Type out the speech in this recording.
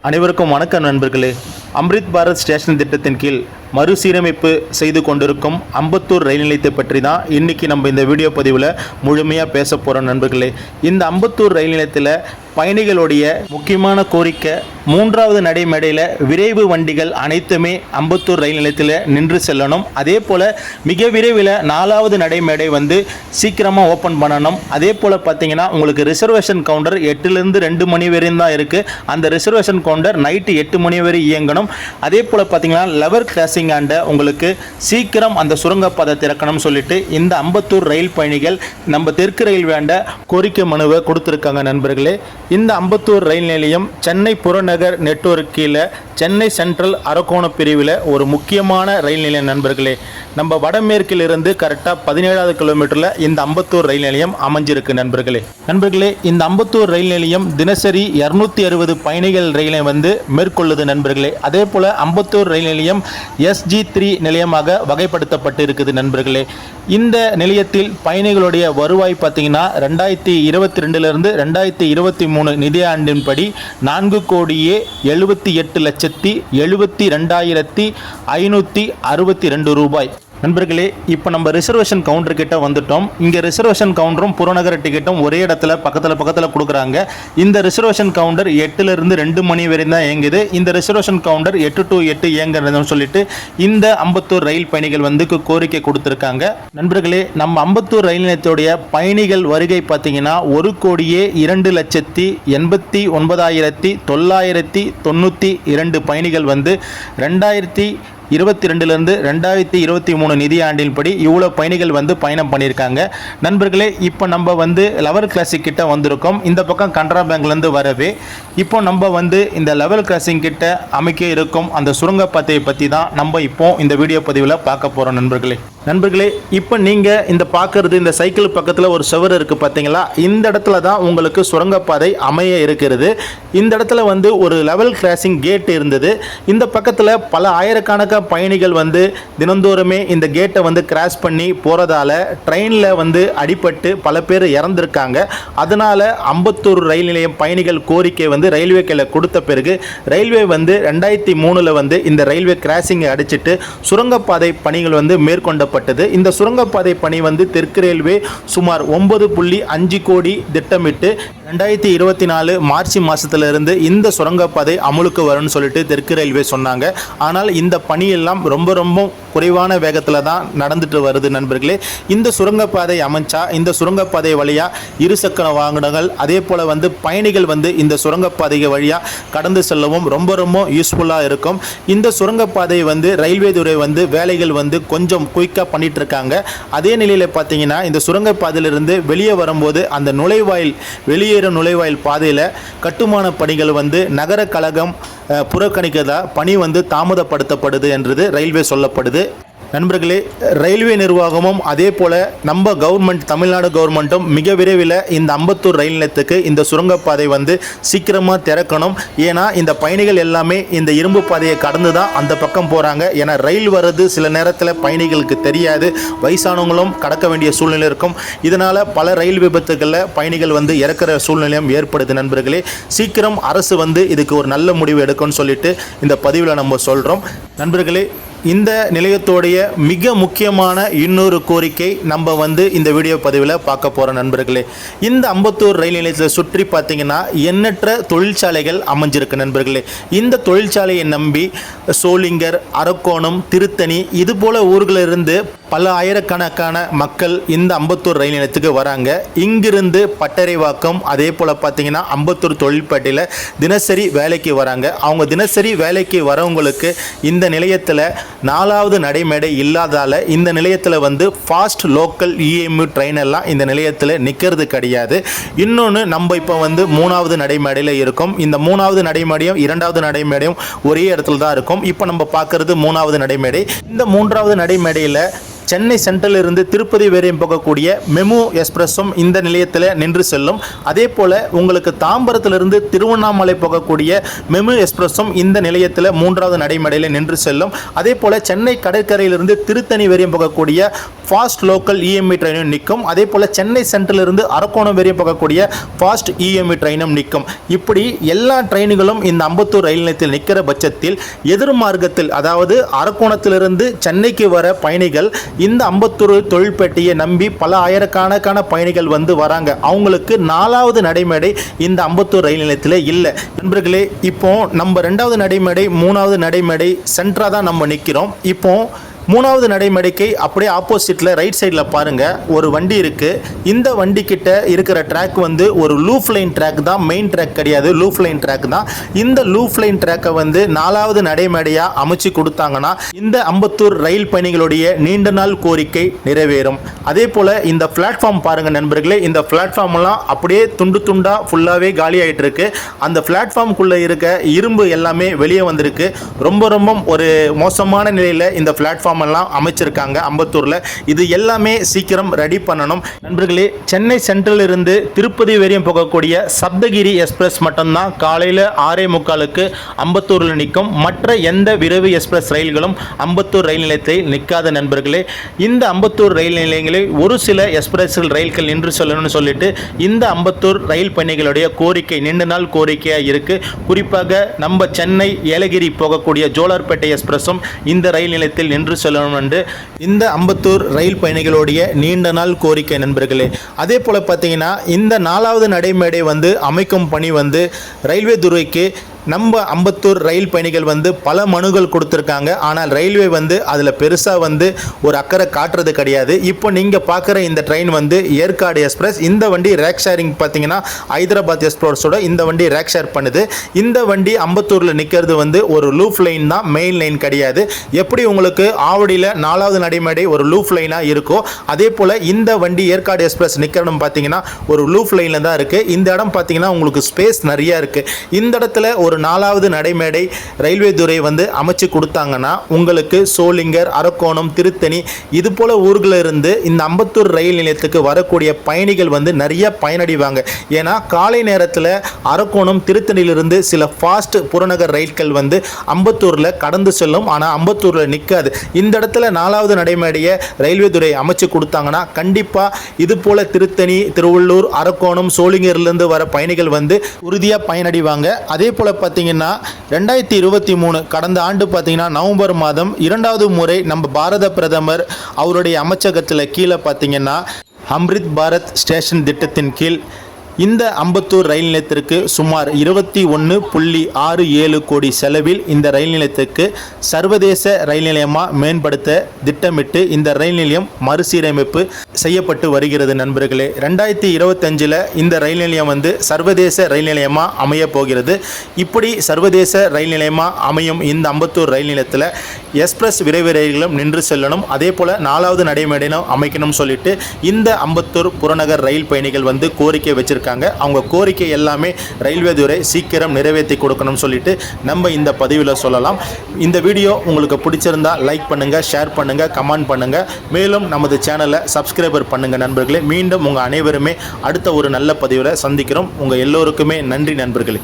அனைவருக்கும் வணக்கம் நண்பர்களே. அம்ரித் பாரத் ஸ்டேஷன் திட்டத்தின் கீழ் மறுசீரமைப்பு செய்து கொண்டிருக்கும் அம்பத்தூர் ரயில் நிலையத்தை பற்றி தான் இன்றைக்கி நம்ம இந்த வீடியோ பதிவில் முழுமையாக பேச போகிறோம் நண்பர்களே. இந்த அம்பத்தூர் ரயில் நிலையத்தில் பயணிகளுடைய முக்கியமான கோரிக்கை, மூன்றாவது நடைமேடையில் விரைவு வண்டிகள் அனைத்துமே அம்பத்தூர் ரயில் நிலையத்தில் நின்று செல்லணும். அதே போல் மிக விரைவில் 4வது நடைமேடை சீக்கிரமாக ஓப்பன் பண்ணணும். அதே போல் பார்த்தீங்கன்னா உங்களுக்கு ரிசர்வேஷன் கவுண்டர் 8லேருந்து 2 மணி வரையும் தான் இருக்குது. அந்த ரிசர்வேஷன் கவுண்டர் நைட்டு 8 மணி வரை இயங்கணும். அதே போல் பார்த்தீங்கன்னா லெவல் கிராசிங் ஆண்ட உங்களுக்கு சீக்கிரம் அந்த சுரங்கப்பாதை திறக்கணும்னு சொல்லிட்டு இந்த அம்பத்தூர் ரயில் பயணிகள் நம்ம தெற்கு ரயில்வேண்ட கோரிக்கை மனுவை கொடுத்துருக்காங்க நண்பர்களே. இந்த அம்பத்தூர் ரயில் நிலையம் சென்னை புறநகர் நெட்வொர்க் கீழே சென்னை சென்ட்ரல் அரக்கோண பிரிவில் ஒரு முக்கியமான ரயில் நிலையம் நண்பர்களே. நம்ம வடமேற்கிலிருந்து கரெக்டாக 17வது கிலோமீட்டரில் இந்த அம்பத்தூர் ரயில் நிலையம் அமைஞ்சிருக்கு நண்பர்களே. இந்த அம்பத்தூர் ரயில் நிலையம் தினசரி 260 பயணிகள் ரயிலை மேற்கொள்ளுது நண்பர்களே. அதே போல் அம்பத்தூர் ரயில் நிலையம் SG3 நிலையமாக வகைப்படுத்தப்பட்டு இருக்குது நண்பர்களே. இந்த நிலையத்தில் பயணிகளுடைய வருவாய் பார்த்தீங்கன்னா 2022லிருந்து 2023 நிதியாண்டின்படி 4,78,72,562 ரூபாய் நண்பர்களே. இப்போ நம்ம ரிசர்வேஷன் கவுண்டர் கிட்ட வந்துட்டோம். இங்கே ரிசர்வேஷன் கவுண்டரும் புறநகர டிக்கெட்டும் ஒரே இடத்துல பக்கத்தில் கொடுக்குறாங்க. இந்த ரிசர்வேஷன் கவுண்டர் 8லேருந்து 2 மணி வரை தான் இயங்குது. இந்த ரிசர்வேஷன் கவுண்டர் 8 to 8 இயங்குறதுன்னு சொல்லிட்டு இந்த அம்பத்தூர் ரயில் பயணிகள் கோரிக்கை கொடுத்துருக்காங்க நண்பர்களே. நம்ம அம்பத்தூர் ரயில் நிலையத்துடைய பயணிகள் வருகை பார்த்தீங்கன்னா 1,89,992 பயணிகள் 2022லேருந்து 2023 நிதியாண்டின்படி இவ்வளோ பயணிகள் பயணம் பண்ணியிருக்காங்க நண்பர்களே. இப்போ நம்ம லெவல் கிராசிங் கிட்ட வந்திருக்கோம். இந்த பக்கம் கனரா பேங்க்லேருந்து வரவே இப்போ நம்ம இந்த லெவல் கிராசிங் கிட்ட அமைக்க இருக்கும் அந்த சுரங்கப்பாதையை பற்றி தான் நம்ம இப்போ இந்த வீடியோ பதிவில் பார்க்க போகிறோம் நண்பர்களே. இப்போ நீங்கள் இந்த பார்க்குறது இந்த சைக்கிள் பக்கத்தில் ஒரு சுவர் இருக்குது பார்த்தீங்களா? இந்த இடத்துல தான் உங்களுக்கு சுரங்கப்பாதை அமைய இருக்கிறது. இந்த இடத்துல ஒரு லெவல் கிராசிங் கேட் இருந்தது. இந்த பக்கத்தில் பல ஆயிரக்கணக்கான பயணிகள் தினந்தோறுமே இந்த கேட்டை கிராஸ் பண்ணி போகிறதால ட்ரெயினில் அடிபட்டு பல பேர் இறந்துருக்காங்க. அதனால் அம்பத்தூர் ரயில் நிலையம் பயணிகள் கோரிக்கை ரயில்வே கையில் கொடுத்த பிறகு ரயில்வே 2003ல் இந்த ரயில்வே கிராசிங்கை அடிச்சிட்டு சுரங்கப்பாதை பணிகள் மேற்கொண்டப்பட்டது. இந்த சுரங்கப்பாதை பணி தெற்கு ரயில்வே சுமார் 9.5 கோடி திட்டமிட்டு 2024 மார்ச் மாதத்திலிருந்து இந்த சுரங்கப்பாதை அமலுக்கு வரும்னு சொல்லிட்டு தெற்கு ரயில்வே சொன்னாங்க. ஆனால் இந்த பணியெல்லாம் ரொம்ப குறைவான வேகத்தில் தான் நடந்துட்டு வருது நண்பர்களே. இந்த சுரங்கப்பாதை அமைச்சா இந்த சுரங்கப்பாதை வழியாக இருசக்கர வாகனங்கள் அதே போல் பயணிகள் இந்த சுரங்கப்பாதை வழியாக கடந்து செல்லவும் ரொம்ப யூஸ்ஃபுல்லாக இருக்கும். இந்த சுரங்கப்பாதை ரயில்வே துறை வேலைகள் கொஞ்சம் குயிக்காக பண்ணிட்டு இருக்காங்க. அதே நிலையில் பார்த்தீங்கன்னா இந்த சுரங்கப்பாதையிலிருந்து வெளியே வரும்போது அந்த வெளியேறும் நுழைவாயில் பாதையில் கட்டுமான பணிகள் நகர கழகம் புறக்கணிக்கிறதா பணி தாமதப்படுத்தப்படுது என்றது ரயில்வே சொல்லப்படுது நண்பர்களே. ரயில்வே நிர்வாகமும் அதே போல் நம்ம கவர்மெண்ட் தமிழ்நாடு கவர்மெண்ட்டும் மிக விரைவில் இந்த அம்பத்தூர் ரயில் நிலையத்துக்கு இந்த சுரங்கப்பாதை சீக்கிரமாக திறக்கணும். ஏன்னா இந்த பயணிகள் எல்லாமே இந்த இரும்பு பாதையை கடந்து தான் அந்த பக்கம் போகிறாங்க. ஏன்னா ரயில் வர்றது சில நேரத்தில் பயணிகளுக்கு தெரியாது. வயசானவங்களும் கடக்க வேண்டிய சூழ்நிலை இருக்கும். இதனால் பல ரயில் விபத்துகளில் பயணிகள் இறக்குற சூழ்நிலையும் ஏற்படுது நண்பர்களே. சீக்கிரம் அரசு இதுக்கு ஒரு நல்ல முடிவு எடுக்கும்னு சொல்லிட்டு இந்த பதிவில் நம்ம சொல்கிறோம் நண்பர்களே. இந்த நிலையத்தோடைய மிக முக்கியமான இன்னொரு கோரிக்கை நம்ம இந்த வீடியோ பதிவில் பார்க்க போகிற நண்பர்களே. இந்த அம்பத்தூர் ரயில் நிலையத்தை சுற்றி பார்த்தீங்கன்னா எண்ணற்ற தொழிற்சாலைகள் அமைஞ்சிருக்கு நண்பர்களே. இந்த தொழிற்சாலையை நம்பி சோளிங்கர், அரக்கோணம், திருத்தணி இது போல ஊர்களிலிருந்து பல ஆயிரக்கணக்கான மக்கள் இந்த அம்பத்தூர் ரயில் நிலையத்துக்கு வராங்க. இங்கிருந்து பட்டறைவாக்கம் அதே போல் பார்த்தீங்கன்னா அம்பத்தூர் தொழில்பேட்டையில் தினசரி வேலைக்கு வராங்க. அவங்க தினசரி வேலைக்கு வரவங்களுக்கு இந்த நிலையத்தில் 4வது நடைமேடை இல்லாதால இந்த நிலையத்தில் ஃபாஸ்ட் லோக்கல் EMU ட்ரெயின் எல்லாம் இந்த நிலையத்தில் நிற்கிறது கிடையாது. இன்னொன்று நம்ம இப்போ 3வது நடைமேடையில் இருக்கும். இந்த 3வது நடைமேடையும் 2வது நடைமேடையும் ஒரே இடத்துல தான் இருக்கும். இப்போ நம்ம பார்க்குறது 3வது நடைமேடை. இந்த 3வது நடைமேடையில் சென்னை சென்ட்ரல் இருந்து திருப்பதி வரையும் போகக்கூடிய மெமு எக்ஸ்பிரஸும் இந்த நிலையத்தில் நின்று செல்லும். அதே போல் உங்களுக்கு தாம்பரத்திலிருந்து திருவண்ணாமலை போகக்கூடிய மெமு எக்ஸ்பிரஸும் இந்த நிலையத்தில் 3வது நடைமேடையில் நின்று செல்லும். அதே போல் சென்னை கடற்கரையிலிருந்து திருத்தணி வரையும் போகக்கூடிய ஃபாஸ்ட் லோக்கல் இஎம்ஐ ட்ரெயினும் நிற்கும். அதே போல் சென்னை சென்ட்ரல் இருந்து அரக்கோணம் வரையும் போகக்கூடிய ஃபாஸ்ட் இஎம்ஐ ட்ரெயினும் நிற்கும். இப்படி எல்லா ட்ரெயின்களும் இந்த அம்பத்தூர் ரயில் நிலையத்தில் நிற்கிற பட்சத்தில் எதிர்மார்க்கத்தில், அதாவது அரக்கோணத்திலிருந்து சென்னைக்கு வர பயணிகள் இந்த அம்பத்தூர் தொழில்பேட்டையை நம்பி பல ஆயிரக்கணக்கான பயணிகள் வந்து வராங்க. அவங்களுக்கு 4வது நடைமேடை இந்த அம்பத்தூர் ரயில் நிலையத்தில் இல்லை. நண்பர்களே, இப்போ நம்ம 2வது நடைமேடை 3வது நடைமேடை சென்டராக தான் நம்ம நிற்கிறோம். இப்போ 3வது நடைமேடைக்கு அப்படியே ஆப்போசிட்டில் ரைட் சைடில் பாருங்கள், ஒரு வண்டி இருக்குது. இந்த வண்டி கிட்ட இருக்கிற ட்ராக் வந்து ஒரு லூஃப் லைன் ட்ராக் தான், மெயின் ட்ராக் கிடையாது, லூஃப் லைன் ட்ராக் தான். இந்த லூஃப் லைன் ட்ராக்கை வந்து 4வது நடைமேடையாக அமைச்சு கொடுத்தாங்கன்னா இந்த அம்பத்தூர் ரயில் பயணிகளுடைய நீண்ட நாள் கோரிக்கை நிறைவேறும். அதே போல் இந்த பிளாட்ஃபார்ம் பாருங்கள் நண்பர்களே, இந்த பிளாட்ஃபார்ம்லாம் அப்படியே துண்டு துண்டாக ஃபுல்லாகவே காலி ஆகிட்டு இருக்கு. அந்த பிளாட்ஃபார்முக்குள்ளே இருக்க இரும்பு எல்லாமே வெளியே வந்திருக்கு. ரொம்ப ஒரு மோசமான நிலையில் இந்த பிளாட்ஃபார்ம் எல்லாம் அமைச்சிருக்காங்க அம்பத்தூர்ல. இது எல்லாமே சீக்கிரம் ரெடி பண்ணணும். நண்பர்களே, சென்னை சென்ட்ரல் இருந்து திருப்பதி வரையும் போகக்கூடிய சப்தகிரி எக்ஸ்பிரஸ் மட்டும்தான் காலையில் 6:45க்கு அம்பத்தூரில் நிற்கும். மற்ற எந்த விரைவு எக்ஸ்பிரஸ் ரயில்களும் அம்பத்தூர் ரயில் நிலையத்தில் நிற்காத நண்பர்களே. இந்த அம்பத்தூர் ரயில் நிலையங்களில் ஒரு சில எக்ஸ்பிரஸ் ரயில்கள் நின்று சொல்லணும்னு சொல்லிட்டு இந்த அம்பத்தூர் ரயில் பயணிகளுடைய கோரிக்கை நீண்ட நாள் கோரிக்கையாக இருக்கு. குறிப்பாக நம்ம சென்னை ஏலகிரி போகக்கூடிய ஜோலார்பேட்டை எக்ஸ்பிரஸும் இந்த ரயில் நிலையத்தில் நின்று சொல்லணும் என்று இந்த அம்பத்தூர் ரயில் பயணிகளுடைய நீண்ட நாள் கோரிக்கை நண்பர்களே. அதே போல் பார்த்தீங்கன்னா இந்த 4வது நடைமேடை வந்து அமைக்கும் பணி வந்து ரயில்வே துறைக்கு நம்ம அம்பத்தூர் ரயில் பயணிகள் வந்து பல மனுகள் கொடுத்துருக்காங்க. ஆனால் ரயில்வே வந்து அதில் பெருசாக வந்து ஒரு அக்கறை காட்டுறது கிடையாது. இப்போ நீங்கள் பார்க்குற இந்த ட்ரெயின் வந்து ஏற்காடு எக்ஸ்பிரஸ். இந்த வண்டி ரேக் ஷேரிங் பார்த்தீங்கன்னா ஹைதராபாத் எக்ஸ்பிரஸோட இந்த வண்டி ரேக் ஷேர் பண்ணுது. இந்த வண்டி அம்பத்தூரில் நிற்கிறது வந்து ஒரு லூஃப் லைன் தான், மெயின் லைன் கிடையாது. எப்படி உங்களுக்கு ஆவடியில் 4வது நடைமேடை ஒரு லூஃப் லைனாக இருக்கோ அதே போல் இந்த வண்டி ஏற்காடு எக்ஸ்பிரஸ் நிற்கிறதும் பார்த்தீங்கன்னா ஒரு லூஃப் லைனில் தான் இருக்குது. இந்த இடம் பார்த்தீங்கன்னா உங்களுக்கு ஸ்பேஸ் நிறையா இருக்குது. இந்த இடத்துல ஒரு 4வது நடைமேடை ரயில்வே துறை வந்து அமைச்சு கொடுத்தாங்கன்னா உங்களுக்கு சோளிங்கர், அரக்கோணம், திருத்தணி இது போல ஊர்களில் இருந்து இந்த அம்பத்தூர் ரயில் நிலையத்துக்கு வரக்கூடிய பயணிகள் வந்து நிறைய பயனடைவாங்க. ஏன்னா காலை நேரத்தில் அரக்கோணம், திருத்தணியிலிருந்து சில ஃபாஸ்ட் புறநகர் ரயில்கள் வந்து அம்பத்தூரில் கடந்து செல்லும். ஆனால் அம்பத்தூரில் நிற்காது. இந்த இடத்துல 4வது நடைமேடையை ரயில்வே துறை அமைச்சு கொடுத்தாங்கன்னா கண்டிப்பாக இது போல திருத்தணி, திருவள்ளூர், அரக்கோணம், சோளிங்கர்லேருந்து வர பயணிகள் வந்து உறுதியாக பயனடைவாங்க. அதே போல் பார்த்தீங்கன்னா 2023 கடந்த ஆண்டு பார்த்தீங்கன்னா நவம்பர் மாதம் 2வது முறை நம்ம பாரத பிரதமர் அவருடைய அமைச்சகத்தில் கீழே பார்த்தீங்கன்னா அம்ரித் பாரத் ஸ்டேஷன் திட்டத்தின் கீழ் இந்த அம்பத்தூர் ரயில் நிலையத்திற்கு சுமார் 21.67 கோடி செலவில் இந்த ரயில் நிலையத்துக்கு சர்வதேச ரயில் நிலையமாக மேம்படுத்த திட்டமிட்டு இந்த ரயில் நிலையம் மறுசீரமைப்பு செய்யப்பட்டு வருகிறது நண்பர்களே. 2025 இந்த ரயில் நிலையம் வந்து சர்வதேச ரயில் நிலையமாக அமைய போகிறது. இப்படி சர்வதேச ரயில் நிலையமாக அமையும் இந்த அம்பத்தூர் ரயில் நிலையத்தில் எக்ஸ்பிரஸ் விரைவு ரயில்களும் நின்று செல்லணும். அதே போல் 4வது நடைமேடையும் அமைக்கணும் சொல்லிட்டு இந்த அம்பத்தூர் புறநகர் ரயில் பயணிகள் வந்து கோரிக்கை வச்சிருக்காங்க. அவங்க கோரிக்கை எல்லாமே ரயில்வே துறை சீக்கிரம் நிறைவேற்றி கொடுக்கணும்னு சொல்லிட்டு நம்ம இந்த பதிவில் சொல்லலாம். இந்த வீடியோ உங்களுக்கு பிடிச்சிருந்தா லைக் பண்ணுங்க, ஷேர் பண்ணுங்க, கமெண்ட் பண்ணுங்க. மேலும் நமது சேனலை சப்ஸ்கிரைபர் பண்ணுங்க நண்பர்களே. மீண்டும் உங்கள் அனைவருமே அடுத்த ஒரு நல்ல பதிவில் சந்திக்கிறோம். உங்கள் எல்லோருக்குமே நன்றி நண்பர்களே.